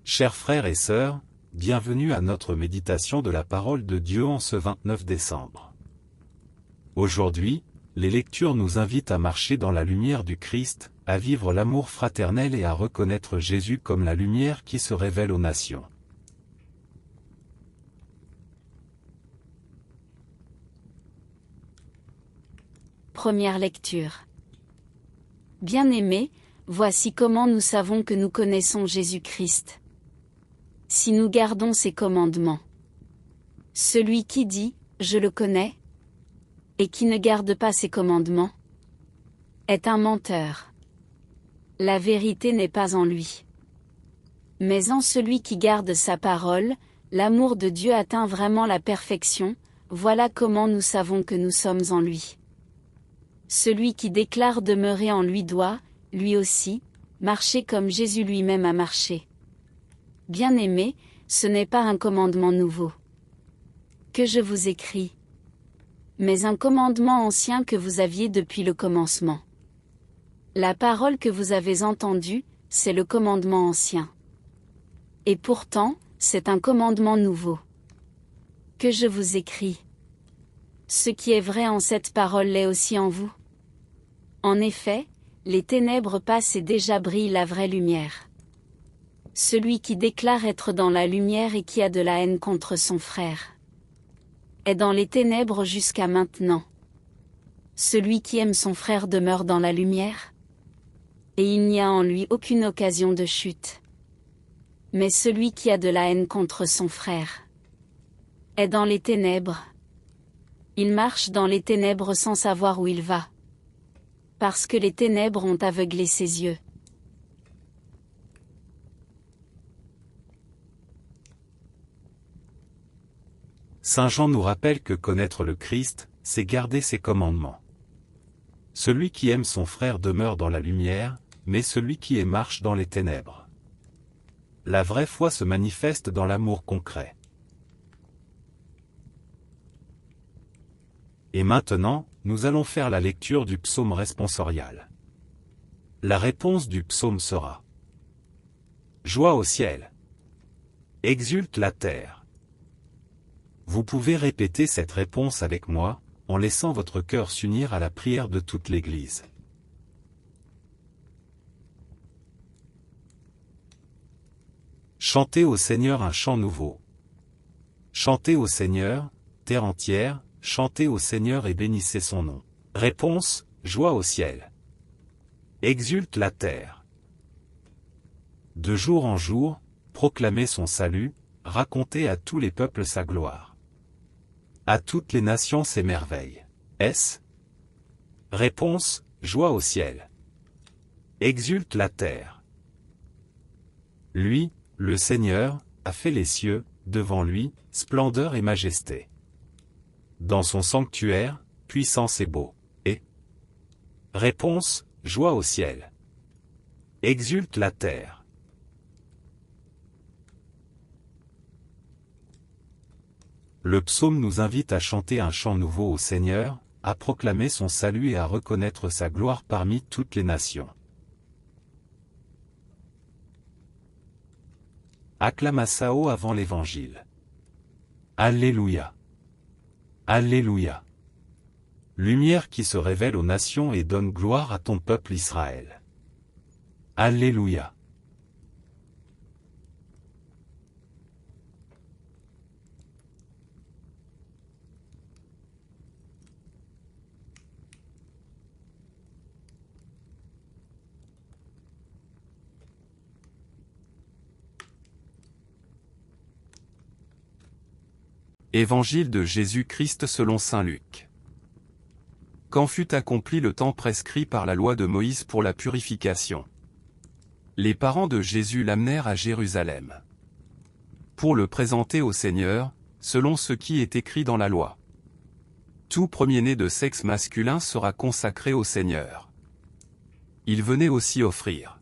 Chers frères et sœurs, bienvenue à notre méditation de la parole de Dieu en ce 29 décembre. Aujourd'hui, les lectures nous invitent à marcher dans la lumière du Christ, à vivre l'amour fraternel et à reconnaître Jésus comme la lumière qui se révèle aux nations. Première lecture. Bien-aimés, voici comment nous savons que nous connaissons Jésus-Christ. Si nous gardons ses commandements. Celui qui dit « Je le connais » et qui ne garde pas ses commandements est un menteur. La vérité n'est pas en lui. Mais en celui qui garde sa parole, l'amour de Dieu atteint vraiment la perfection, voilà comment nous savons que nous sommes en lui. Celui qui déclare demeurer en lui doit, lui aussi, marcher comme Jésus lui-même a marché. Bien-aimés, ce n'est pas un commandement nouveau que je vous écris, mais un commandement ancien que vous aviez depuis le commencement. La parole que vous avez entendue, c'est le commandement ancien. Et pourtant, c'est un commandement nouveau que je vous écris. Ce qui est vrai en cette parole l'est aussi en vous. En effet, les ténèbres passent et déjà brille la vraie lumière. Celui qui déclare être dans la lumière et qui a de la haine contre son frère est dans les ténèbres jusqu'à maintenant. Celui qui aime son frère demeure dans la lumière, et il n'y a en lui aucune occasion de chute. Mais celui qui a de la haine contre son frère est dans les ténèbres. Il marche dans les ténèbres sans savoir où il va, parce que les ténèbres ont aveuglé ses yeux. Saint Jean nous rappelle que connaître le Christ, c'est garder ses commandements. Celui qui aime son frère demeure dans la lumière, mais celui qui marche dans les ténèbres. La vraie foi se manifeste dans l'amour concret. Et maintenant, nous allons faire la lecture du psaume responsorial. La réponse du psaume sera: Joie au ciel. Exulte la terre. Vous pouvez répéter cette réponse avec moi, en laissant votre cœur s'unir à la prière de toute l'Église. Chantez au Seigneur un chant nouveau. Chantez au Seigneur, terre entière, chantez au Seigneur et bénissez son nom. Réponse: joie au ciel. Exulte la terre. De jour en jour, proclamez son salut, racontez à tous les peuples sa gloire. À toutes les nations ses merveilles. S. Réponse: joie au ciel. Exulte la terre. Lui, le Seigneur, a fait les cieux, devant lui, splendeur et majesté. Dans son sanctuaire, puissance et beau. Et réponse: joie au ciel. Exulte la terre. Le psaume nous invite à chanter un chant nouveau au Seigneur, à proclamer son salut et à reconnaître sa gloire parmi toutes les nations. Acclamatio avant l'Évangile. Alléluia. Alléluia. Lumière qui se révèle aux nations et donne gloire à ton peuple Israël. Alléluia. Évangile de Jésus-Christ selon saint Luc. Quand fut accompli le temps prescrit par la loi de Moïse pour la purification, les parents de Jésus l'amenèrent à Jérusalem pour le présenter au Seigneur, selon ce qui est écrit dans la loi. Tout premier-né de sexe masculin sera consacré au Seigneur. Il venait aussi offrir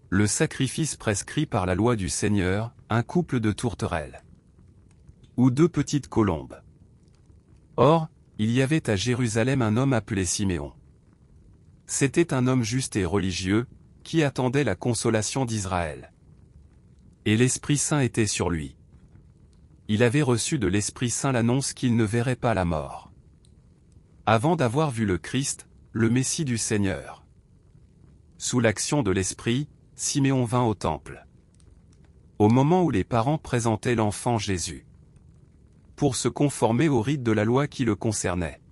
le sacrifice prescrit par la loi du Seigneur, un couple de tourterelles ou 2 petites colombes. Or, il y avait à Jérusalem un homme appelé Siméon. C'était un homme juste et religieux, qui attendait la consolation d'Israël. Et l'Esprit Saint était sur lui. Il avait reçu de l'Esprit Saint l'annonce qu'il ne verrait pas la mort. Avant d'avoir vu le Christ, le Messie du Seigneur. Sous l'action de l'Esprit, Siméon vint au temple. Au moment où les parents présentaient l'enfant Jésus. Pour se conformer au rite de la loi qui le concernait.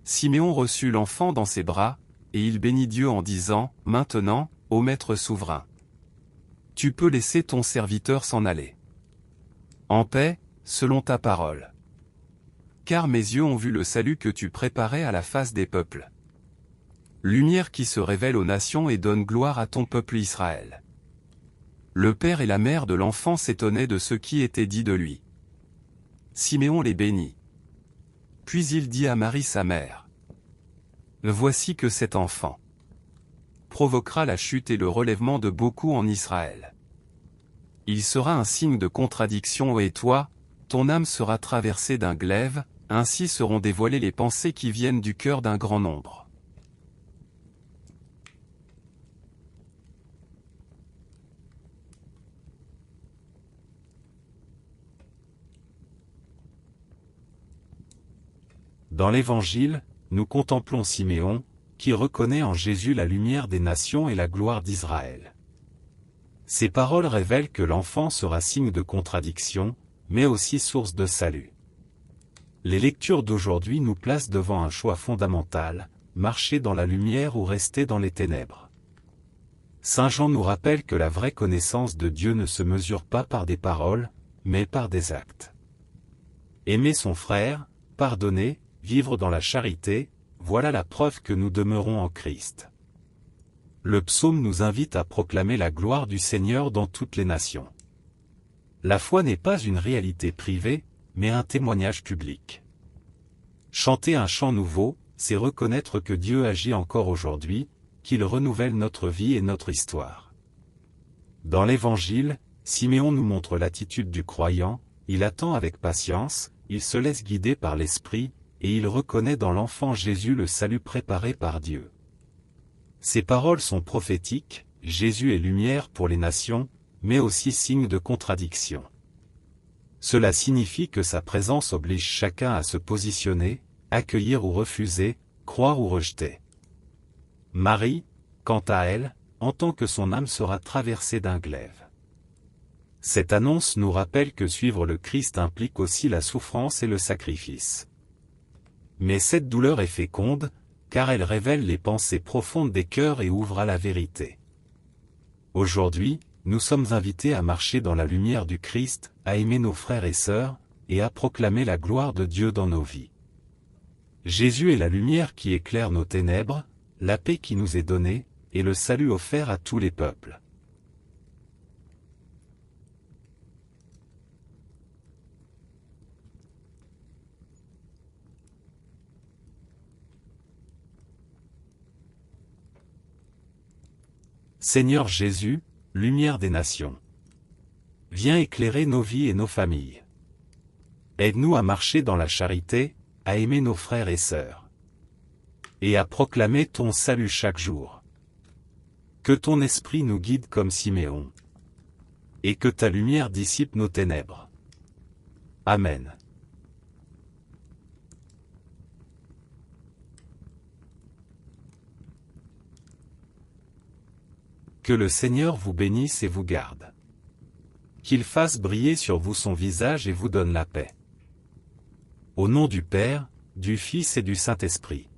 Siméon reçut l'enfant dans ses bras, et il bénit Dieu en disant, « Maintenant, ô Maître souverain, tu peux laisser ton serviteur s'en aller. En paix, selon ta parole. Car mes yeux ont vu le salut que tu préparais à la face des peuples. Lumière qui se révèle aux nations et donne gloire à ton peuple Israël. » Le père et la mère de l'enfant s'étonnaient de ce qui était dit de lui. Siméon les bénit. Puis il dit à Marie sa mère, « Voici que cet enfant provoquera la chute et le relèvement de beaucoup en Israël. Il sera un signe de contradiction et toi, ton âme sera traversée d'un glaive, ainsi seront dévoilées les pensées qui viennent du cœur d'un grand nombre. » Dans l'Évangile, nous contemplons Siméon, qui reconnaît en Jésus la lumière des nations et la gloire d'Israël. Ces paroles révèlent que l'enfant sera signe de contradiction, mais aussi source de salut. Les lectures d'aujourd'hui nous placent devant un choix fondamental, marcher dans la lumière ou rester dans les ténèbres. Saint Jean nous rappelle que la vraie connaissance de Dieu ne se mesure pas par des paroles, mais par des actes. Aimer son frère, pardonner, vivre dans la charité, voilà la preuve que nous demeurons en Christ. Le psaume nous invite à proclamer la gloire du Seigneur dans toutes les nations. La foi n'est pas une réalité privée, mais un témoignage public. Chanter un chant nouveau, c'est reconnaître que Dieu agit encore aujourd'hui, qu'il renouvelle notre vie et notre histoire. Dans l'Évangile, Siméon nous montre l'attitude du croyant, il attend avec patience, il se laisse guider par l'Esprit, et il reconnaît dans l'enfant Jésus le salut préparé par Dieu. Ces paroles sont prophétiques, Jésus est lumière pour les nations, mais aussi signe de contradiction. Cela signifie que sa présence oblige chacun à se positionner, accueillir ou refuser, croire ou rejeter. Marie, quant à elle, entend que son âme sera traversée d'un glaive. Cette annonce nous rappelle que suivre le Christ implique aussi la souffrance et le sacrifice. Mais cette douleur est féconde, car elle révèle les pensées profondes des cœurs et ouvre à la vérité. Aujourd'hui, nous sommes invités à marcher dans la lumière du Christ, à aimer nos frères et sœurs, et à proclamer la gloire de Dieu dans nos vies. Jésus est la lumière qui éclaire nos ténèbres, la paix qui nous est donnée, et le salut offert à tous les peuples. Seigneur Jésus, lumière des nations. Viens éclairer nos vies et nos familles. Aide-nous à marcher dans la charité, à aimer nos frères et sœurs. Et à proclamer ton salut chaque jour. Que ton esprit nous guide comme Siméon. Et que ta lumière dissipe nos ténèbres. Amen. Que le Seigneur vous bénisse et vous garde. Qu'il fasse briller sur vous son visage et vous donne la paix. Au nom du Père, du Fils et du Saint-Esprit.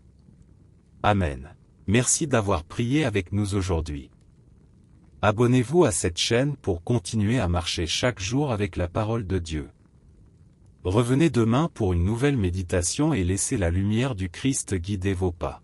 Amen. Merci d'avoir prié avec nous aujourd'hui. Abonnez-vous à cette chaîne pour continuer à marcher chaque jour avec la parole de Dieu. Revenez demain pour une nouvelle méditation et laissez la lumière du Christ guider vos pas.